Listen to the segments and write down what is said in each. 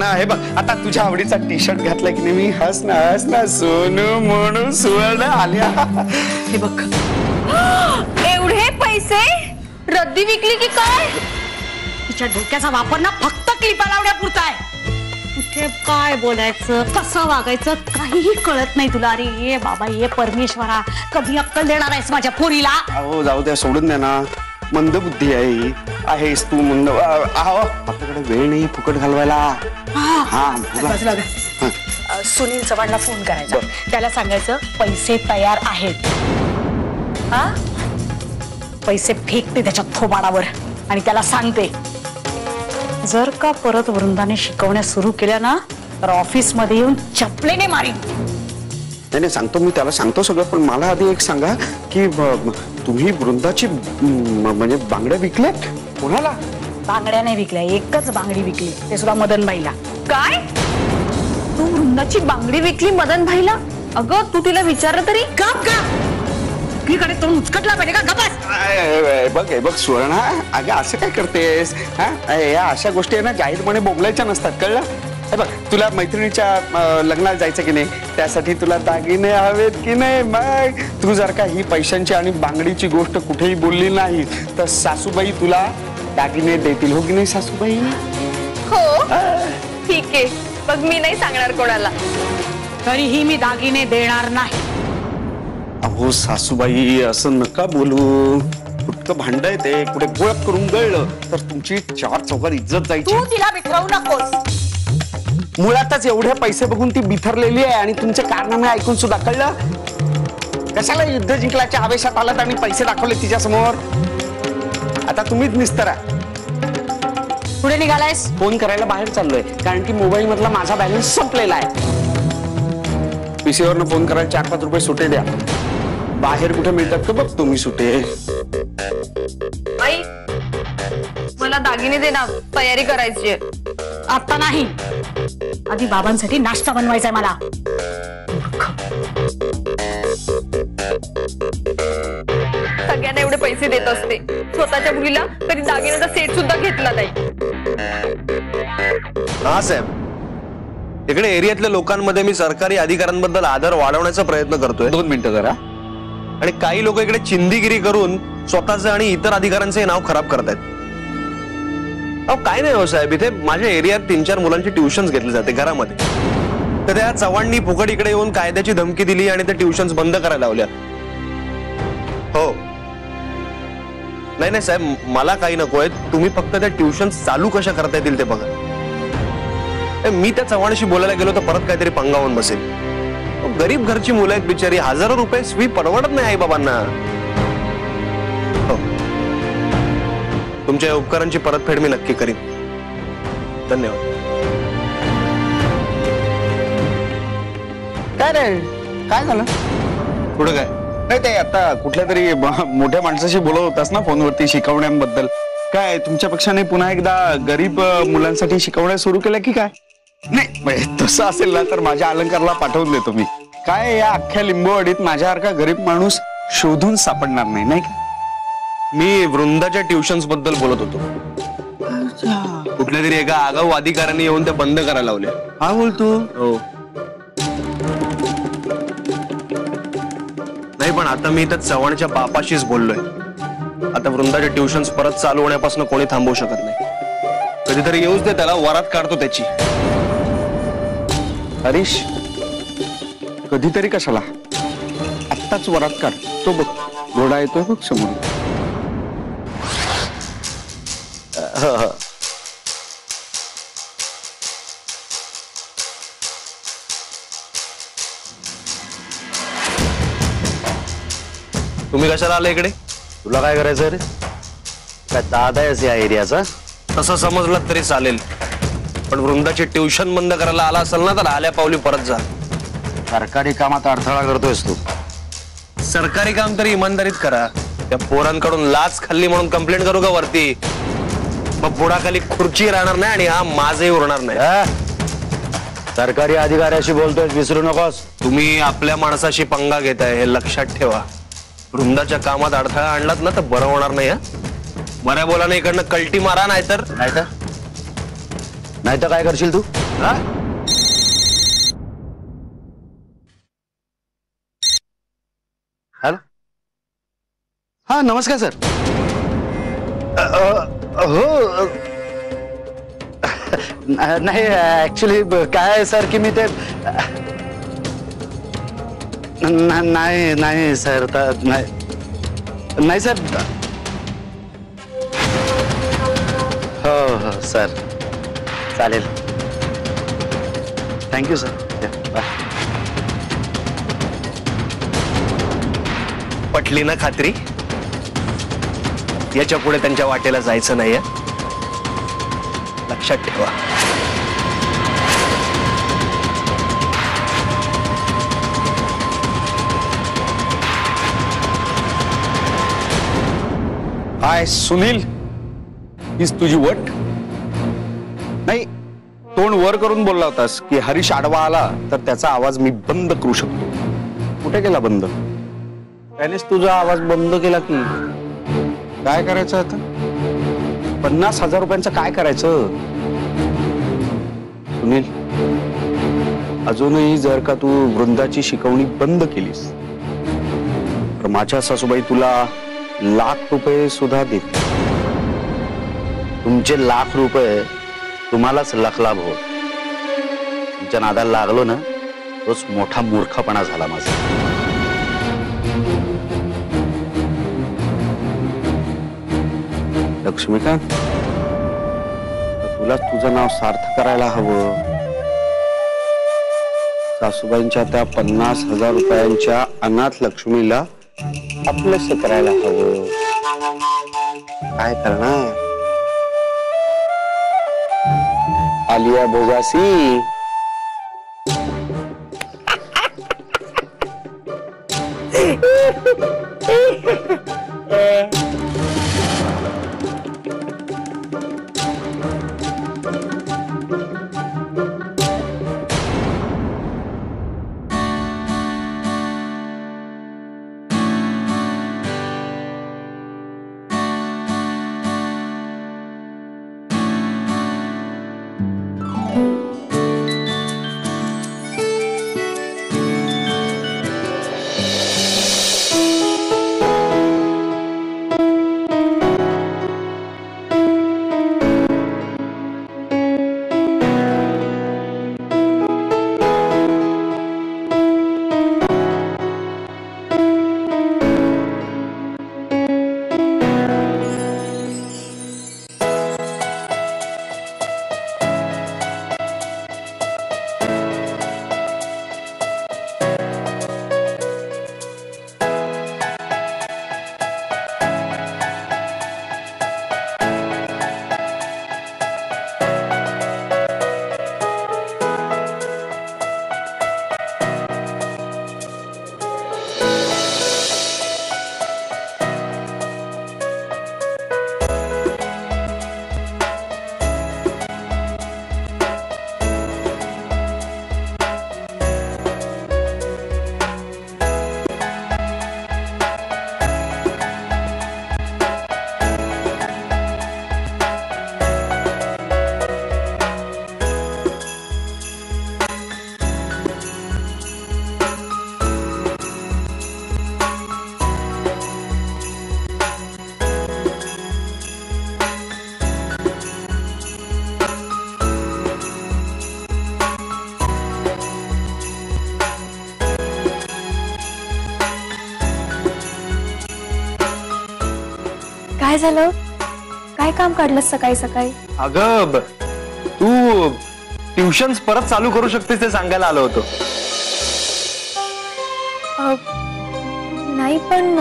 सुवर्ण हे बघ आता तुझ्या आवडीचा टी शर्ट घातला की नाही मी हस ना सोनू म्हणून सुवर्ण आल्या हे बघ एवढे पैसे रद्दी विकली की काय तिच्या डोक्याचा वापर ना फक्त क्लिपा लावण्यापुरता आहे कुठे काय बोलायचं कसं वागायचं काहीही कळत नाही तुला अरे ये बाबा ये परमेश्वरा कधी अक्कल देणार आहेस माझ्या पोरीला अहो जाऊ द्या सोडून द्या ना मंदबुद्धी आहेस तू मंद आपल्याकडे वेळ नाही फुकट घालवायला सुनील चव्हाणला फोन करायचा त्याला सांगायचं पैसे तयार आहेत हा पैसे फेकते त्याच्या थोबाडावर आणि त्याला सांगते जर का परत वृंदाने शिकवण्या सुरू केल्या ना तर ऑफिस मध्ये येऊन चपलेने मारीन नाही सांगतो मी त्याला सांगतो सगळं पण मला आधी एक सांगा की तुम्ही वृंदाची म्हणजे बांगड्या विकल्यात कोणाला बांगड्या नाही विकल्या एकच बांगडी विकली ते सुद्धा मदनबाईला काय तू वृंदाची बांगडी विकली मदनबाईला अगं तू तिला विचारलं तरी का कडे तोंड उचकटला पाहिजे का गप्पा बघ सुवर्ण अगं असं काय करतेस या अशा गोष्टी आहे ना जाहीरपणे बोबलायच्या नसतात कळलं हे बघ तुला मैत्रिणीच्या लग्नाला जायचं की नाही त्यासाठी तुला दागिने हवेत की नाही मग तू जर का ही पैशांची आणि बांगडीची गोष्ट कुठेही बोलली नाही तर सासूबाई तुला दागिने देतील हो की नाही सासूबाई हो ठीक आहे मग मी नाही सांगणार कोणाला तरीही मी दागिने देणार नाही अहो सासूबाई असं नका बोलू कुठं भांड आहे ते कुठे गोळप करून गळलं तर तुमची चार चौघात इज्जत जायची तू तिला बिथरवू नकोस मुळातच एवढे पैसे बघून ती बिथरलेली आहे आणि तुमचे कारनामे ऐकून सुद्धा कळलं कशाला युद्ध जिंकल्याच्या आवेशात आलात आणि पैसे दाखवले तिच्या समोर आता तुम्हीच निस्तरा पुढे निघालायस फोन करायला बाहेर चाललोय कारण की मोबाईल मधला माझा बॅलन्स संपलेला आहे पीसीवरनं फोन करायला 4-5 रुपये सुटे द्या बाहेर कुठे मिळतात का बघ तुम्ही सुटे आई मला दागिने दे ना तयारी करायची आता नाही आधी बाबांसाठी नाश्ता बनवायचा आहे मला सगळ्यांना एवढे पैसे देत असते स्वतःच्या मुलीला कधी दागिन्याचा सेट सुद्धा घेतला नाही हा साहेब इकडे एरियातल्या लोकांमध्ये मी सरकारी अधिकाऱ्यांबद्दल आदर वाढवण्याचा प्रयत्न करतोय 2 मिनिटं जरा आणि काही लोक इकडे चिंदीगिरी करून स्वतःचे आणि इतर अधिकाऱ्यांचे नाव खराब करतायत अहो काय नाही हो साहेब इथे माझ्या एरियात 3-4 मुलांची ट्युशन्स घेतली जाते घरामध्ये तर त्या चव्हाणनी फुकट इकडे येऊन कायद्याची धमकी दिली आणि त्या ट्युशन्स बंद करायला लावल्या हो नाही साहेब मला काही नकोय तुम्ही फक्त त्या ट्युशन्स चालू कशा करता येतील ते बघा मी त्या चव्हाणशी बोलायला गेलो तर परत काहीतरी पंगावून बसेल गरीब घरची मुलं आहेत बिचारी हजारो रुपये फी परवडत नाही आई बाबांना हो तुमच्या उपकारांची परतफेड मी नक्की करीन धन्यवाद काय रे काय झालं पुढे काय नाही ते आता कुठल्या तरी मोठ्या माणसाशी बोलत होतास ना फोनवरती शिकवण्यांबद्दल काय तुमच्यापेक्षा नाही पुन्हा एकदा गरीब मुलांसाठी शिकवण्या सुरू केल्या की काय नाही तसं असेल ना तर माझ्या अलंकारला पाठवून देतो मी काय या अख्ख्या लिंबूवाडीत माझ्यासारखा गरीब माणूस शोधून सापडणार नाही नाही का मी वृंदाच्या ट्युशन्स बद्दल बोलत होतो कुठल्या तरी एका आगाऊ अधिकाऱ्यांनी येऊन ते बंद करायला लावले हा बोलतो हो नाही पण आता मी त्या चव्हाणच्या बापाशीच बोललोय आता वृंदाच्या ट्युशन्स परत चालू होण्यापासून कोणी थांबवू शकत नाही कधीतरी येऊच दे त्याला वरात काढतो त्याची हरीश कधीतरी कशाला आत्ताच वरात काढ तो बघ घोडा येतोय बघ समोर तुम्ही कशाला आले इकडे तुला काय करायचं रे काय दादा आहेस या एरियाचा तसं समजलं तरी चालेल पण वृंदाची ट्युशन बंद करायला आला असेल ना तर आल्या पावली परत जा सरकारी कामात अडथळा करतोयस तू सरकारी काम तरी इमानदारीत करा त्या पोरांकडून लाच खाल्ली म्हणून कंप्लेंट करू का वरती मग पुढाखाली खुर्ची राहणार नाही आणि हा माझही उरणार नाही सरकारी अधिकाऱ्याशी बोलतोय विसरू नकोस तुम्ही आपल्या माणसाशी पंगा घेताय हे लक्षात ठेवा वृंदाच्या कामात अडथळा आणलात ना तर बरं होणार नाही बऱ्या बोलाने इकडनं कल्टी मारा नाहीतर काय करशील तू हा? हॅलो, हा नमस्कार सर. हो नाही ऍक्च्युली काय आहे सर की मी ते नाही नाही सर नाही नाही सर. हो हो सर चालेल. Thank you sir. बाय. पटली ना खात्री? याच्या पुढे त्यांच्या वाटेला जायचं नाहीये, लक्षात ठेवा. हाय सुनील, हीच तुझी वट? नाही, तोंड वर करून बोलला होतास की हरीश आडवा आला तर त्याचा आवाज मी बंद करू शकतो. कुठे केला बंद? त्यानेच तुझा आवाज बंद केला की. काय करायचं आता? 50,000 रुपयांचं काय करायचं? सुनील, अजूनही जर का तू वृंदाची शिकवणी बंद केलीस तर माझ्या सासूबाई तुला ₹1,00,000 सुद्धा देत. तुमचे ₹1,00,000 तुम्हालाच लखलाभ हो. तुमच्या नादाला लागलो ना, तोच मोठा मूर्खपणा झाला माझा. लक्ष्मीकांत, तुला तुझं नाव सार्थ करायला हवं. सासूबाईंच्या त्या 50,000 रुपयांच्या अनाथ लक्ष्मीला आपलंसं करायला हवं. काय करणार? आलिया भोगासी. काय झालं? काय काम काढलं सकाळी सकाळी? अगं तू ट्युशन्स परत चालू करू शकतेस ते सांगायला आलो होतो. नाही पण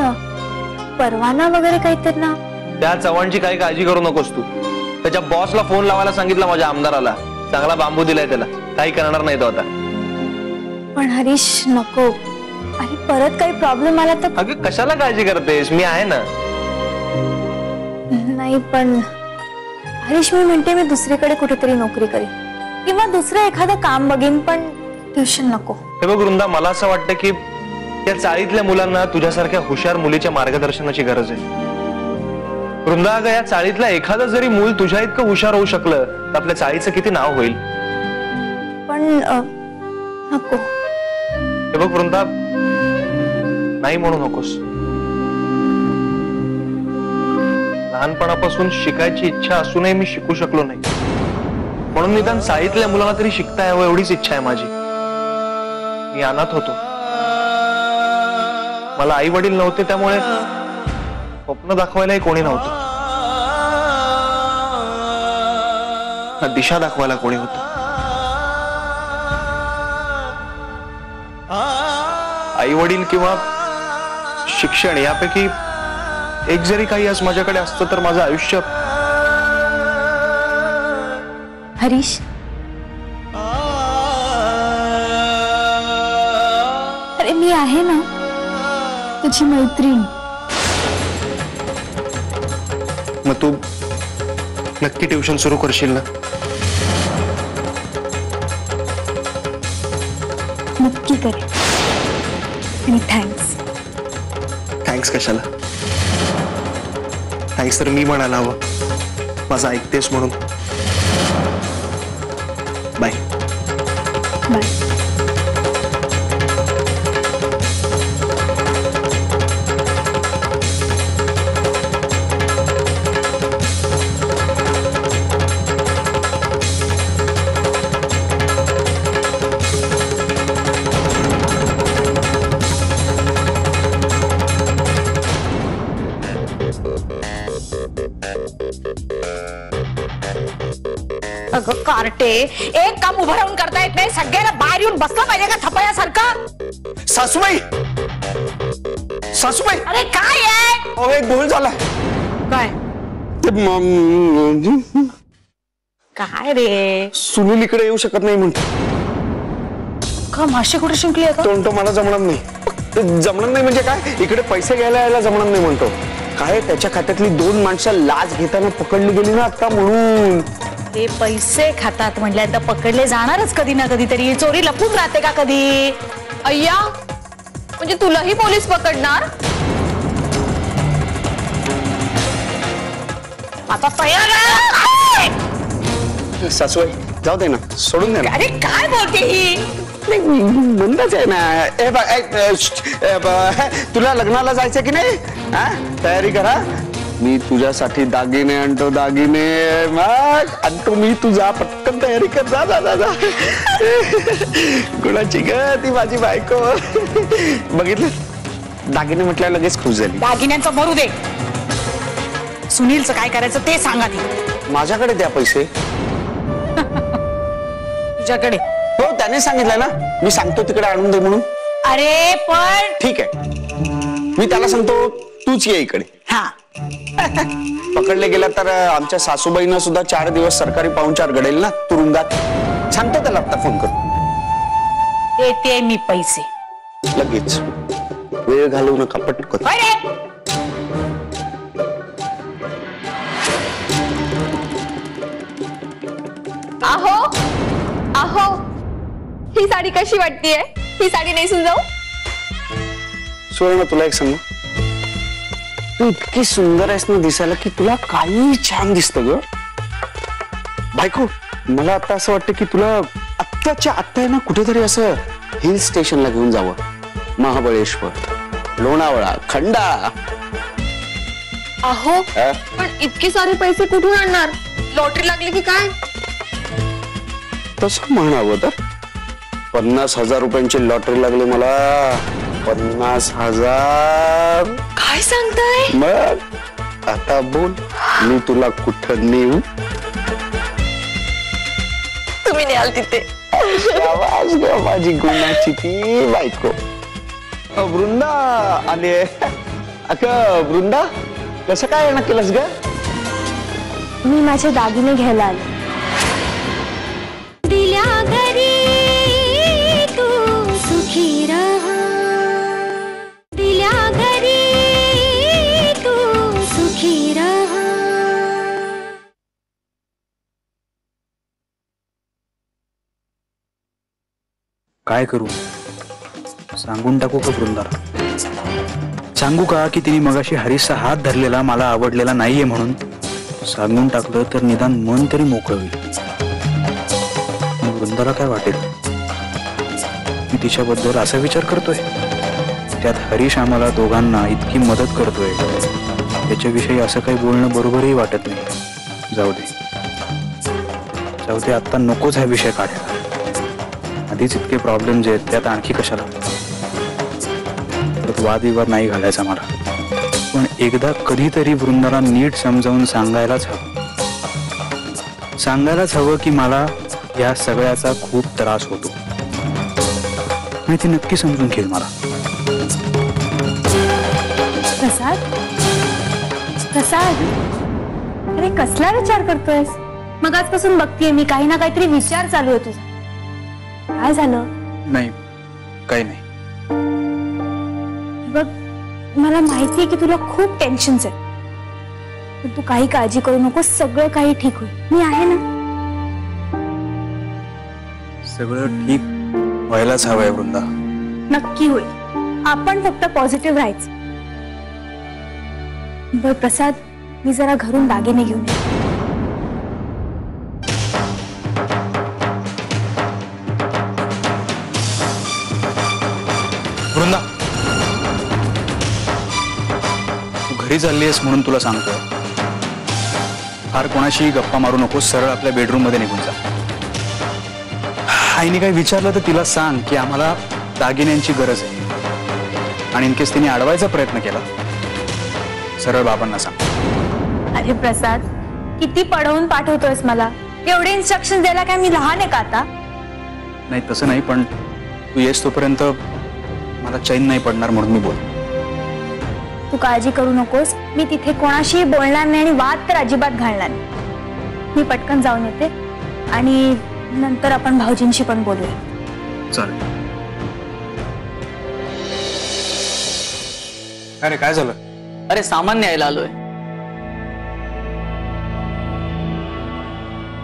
परवाना वगैरे काहीतरी ना. त्या चव्हाणची काही काळजी करू नकोस तू. त्याच्या बॉसला फोन लावायला सांगितलं, माझ्या आमदाराला. चांगला बांबू दिलाय त्याला, काही करणार नाही तो आता. पण हरीश नको. आणि परत काही प्रॉब्लेम आला तर? अगं कशाला काळजी करतेस, मी आहे ना. नाही पण हरीश, मी म्हणते मी दुसरीकडे कुठेतरी नोकरी करीन किंवा दुसरं एखादं काम बघीन, पण ट्युशन नको. हे बघ वृंदा, मला असं वाटतं की त्या चाळीतल्या मुलांना तुझ्यासारख्या हुशार मुलीच्या मार्गदर्शनाची गरज आहे. वृंदा, अगं या चाळीतल्या एखादं जरी मूल तुझ्या इतकं हुशार होऊ शकलं तर आपल्या चाळीचं किती नाव होईल. पण नको. हे बघ वृंदा, नाही म्हणू नकोस. लहानपणापासून शिकायची इच्छा असूनही मी शिकू शकलो नाही, म्हणून निदान शाळेतल्या मुलांना तरी शिकता यावं एवढीच इच्छा आहे माझी. मी अनाथ होतो, मला आई वडील नव्हते, त्यामुळे स्वप्न दाखवायलाही कोणी नव्हतं, दिशा दाखवायला कोणी होतं. आई वडील किंवा शिक्षण यापैकी एक जरी काही आज माझ्याकडे असतं तर माझं आयुष्य. हरीश, अरे मी आहे ना तुझी मैत्रीण. मग तू नक्की ट्युशन सुरू करशील ना? नक्की करे. आणि थँक्स. थँक्स कशाला? थँक्स तर मी म्हणायला हवं, माझं ऐकतेस म्हणून. बाय. बाय. अगं कार्टे, एक काम उभं राहून करता येत नाही, सगळ्याला बाहेर येऊन बसला पाहिजे का थपयासारखं? सासूबाई, सासूबाई, अरे काय आहे? अहो एक भूल झाला. काय ते काय रे? सुनील इकडे येऊ शकत नाही म्हणतो. का माशी कुठे शिंकली आहे? तो मला जमणार नाही. जमणार नाही म्हणजे काय? इकडे पैसे घ्यायला यायला जमणार नाही म्हणतो. काय त्याच्या खात्यातली 2 माणसं लाच घेताना पकडली गेली ना आता, म्हणून. ते पैसे खातात म्हटल्या तर पकडले जाणारच कधी ना कधी तरी. चोरी लपून राहते का कधी? अय्या, म्हणजे तुलाही पोलीस पकडणार? आता तयार आहे? सासूबाई जाऊ दे ना, सोडून दे ना. अरे काय बोलते ही? बंदच आहे ना. तुला लग्नाला जायचं की नाही? तयारी करा. मी तुझ्यासाठी दागिने आणतो, दागिने. मग आणतो मी. तुझा पटकन तयारी कर. जा जा जा जा. कुणाची ग ती माझी बायको? बघितलं, दागिने म्हटल्यावर लगेच खुश झाली. दागिन्यांचं भरू दे. सुनीलचं काय करायचं ते सांगा ती. माझ्याकडे द्या पैसे. तुझ्याकडे? हो, त्याने सांगितलं ना, मी सांगतो तिकडे आणून दे म्हणून. अरे पण ठीक आहे, मी त्याला सांगतो तूच ये इकडे. हा. पकडले गेला तर आमच्या सासूबाईंना सुद्धा 4 दिवस सरकारी पाहुणचार घडेल ना तुरुंगात. सांगतो त्याला आता फोन करून. देते मी पैसे लगेच. वेळ घालवू नका, पटकन. आहो आहो, ही साडी कशी वाटतेय? ही साडी नेसून जाऊ? सुवर्ण, तुला एक सांगू, तू इतकी सुंदर आहेस ना दिसायला की तुला काही छान दिसतं ग बायको. मला आता असं वाटतं की तुला आत्ताच्या आत्ता ना कुठेतरी असं हिल स्टेशनला घेऊन जावं. महाबळेश्वर, लोणावळा, खंडाळा. आहो, पण इतके सारे पैसे कुठून आणणार? लॉटरी लागली की काय? तसं म्हणावं तर 50,000 रुपयांची लॉटरी लागली मला. 50,000. काय सांगताय? मग आता बोल, मी तुला कुठं नेऊ? तुम्ही न्याल तिथे. आवाज ग माझी गुणाची ती बायको. वृंदा आले. अगं वृंदा, कसं काय येणं केलंस ग? मी माझे दागिने घ्यायला आले. दिल्या घरी तू सुखी रहा, दिल्या घरी तू सुखी रहा. काय करू? सांगून टाकू का वृंदाला? सांगू का की तिने मगाशी हरीशचा हात धरलेला मला आवडलेला नाहीये म्हणून? सांगून टाकलं तर निदान मन तरी मोकळं होईल. वृंदाला काय वाटेल? मी तिच्याबद्दल असा विचार करतोय, त्यात हरीश आम्हाला दोघांना इतकी मदत करतोय, त्याच्याविषयी असं काही बोलणं बरोबरही वाटत नाही. जाऊ दे आत्ता नकोच हा विषय काढायला. आधीच इतके प्रॉब्लेम्स आहेत, त्यात आणखी कशाला? परत वादविवाद नाही घालायचा मला. पण एकदा कधीतरी वृंदाला नीट समजावून सांगायलाच हवं की मला या सगळ्याचा खूप त्रास होतो. आणि ती नक्की समजून घेईल मला. प्रसाद, अरे कसला विचार करतोयस? मग आजपासून बघतीये मी, काही ना काहीतरी विचार चालू आहे तुझा. काय झालं? नाही, काही नाही. बघ, मला माहितीये की तुला खूप टेन्शन्स आहेत, पण तू काही काळजी करू नको, सगळं काही ठीक होईल. मी आहे ना. सगळं ठीक व्हायलाच हवंय वृंदा. नक्की होईल. आपण फक्त पॉझिटिव्ह राहायचं. बर प्रसाद, मी जरा घरून दागिने घेऊन येते. वृंदा, तू घरी चाललीयस म्हणून तुला सांगतोय, फार कोणाशी गप्पा मारू नकोस, सरळ आपल्या बेडरूम मध्ये निघून जा. आईने काही विचारलं तर तिला सांग की आम्हाला दागिन्यांची गरज आहे, आणि इनकेस तिने अडवायचा प्रयत्न केला सरळ बाबांना सांग. अरे प्रसाद, किती पडवून पाठवतोयस मला? एवढे इन्स्ट्रक्शन द्यायला काय मी लहान आहे का आता? नाही तसं नाही, पण तू येस तोपर्यंत मला चैन नाही पडणार म्हणून मी बोल. तू काळजी करू नकोस, मी तिथे कोणाशी बोलणार नाही आणि वाद तर अजिबात घालणार नाही. मी पटकन जाऊन येते आणि नंतर आपण भाऊजींशी पण बोलूया. चालेल. अरे काय झालं? अरे सामान न्यायला आलोय.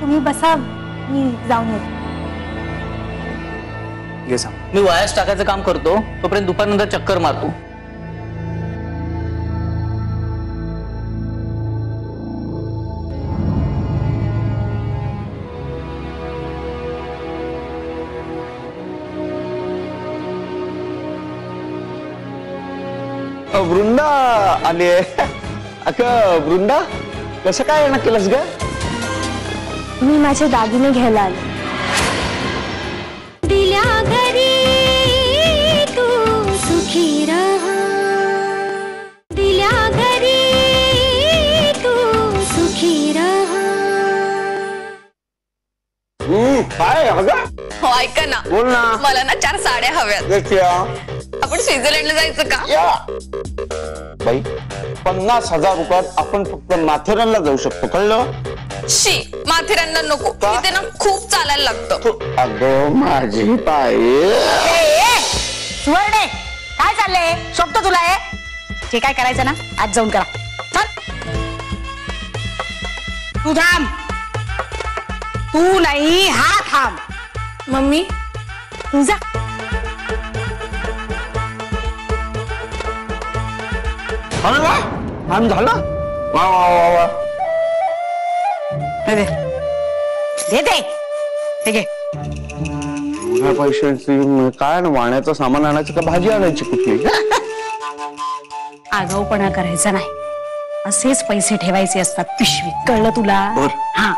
तुम्ही बसा, मी जाऊन येते. घे सांग. मी वायर्स टाकायचं काम करतो, तोपर्यंत दुपारनंतर चक्कर मारतो. वृंदा आले. अक वृंदा, कसं काय येणं केलंस ग? मी माझे दागिने घ्यायला आले. दिल्या घरी तू सुखी रहा, दिल्या घरी तू सुखी रहा. काय अगं? हो ऐका ना, बोल ना. मला ना 4 साड्या हव्यात. देखील आपण स्वित्झर्लंडला जायचं का? या बाई, 50,000 रुपयात आपण फक्त माथेरानला जाऊ शकतो, कळलं? शी, माथेरानला नको, का? तिथे ना खूप चालायला लागतं. अगं माझी बाई, सुवर्णे, काय चाललंय? शोभतो तुला हे? जे काय करायचं ना आज जाऊन करा. चल तू थांब. तू नाही, हा थांब. मम्मी तू जा. काम झालं? वा वा वा वा. दे दे हे घे. एवढ्या पैशाची काय ना, वाण्याचं सामान आणायचं का भाजी आणायची कुठली? आगाऊपणा करायचा नाही, असेच पैसे ठेवायचे असतात पिशवीत, कळलं तुला? हा.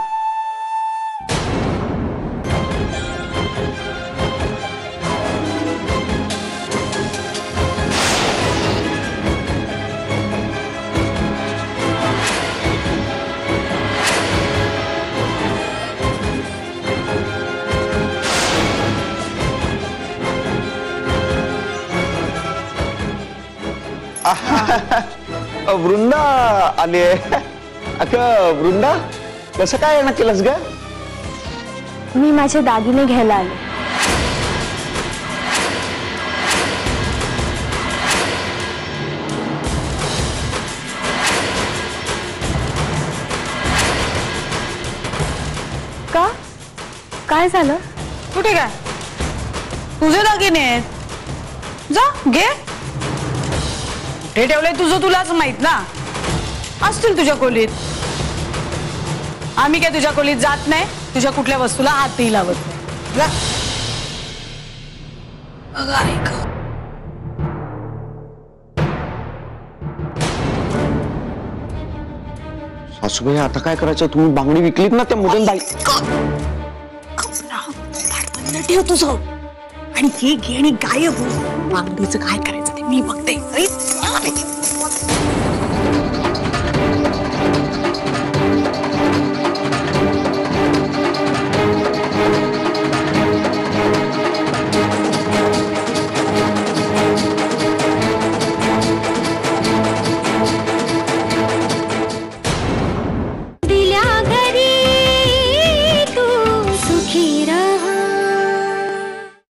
वृंदा आले. अक वृंदा, कसं काय येणं केलंस ग? मी माझे दागिने घ्यायला आले. का? काय झालं? कुठे काय? तुझे दागिने आहेत, जा घे. हे ठेवलंय तुझं तुलाच माहित ना, असतील तुझ्या खोलीत. आम्ही काय तुझ्या खोलीत जात नाही, तुझ्या कुठल्या वस्तूला हातही लावत नाही. सासूबाई आता काय करायचं? तुम्ही बांगडी विकलीत ना त्या मुदन बाई. ठेव तुझं आणि हे घे आणि गायब हो. बांगडीचं काय करायचं ते मी बघते.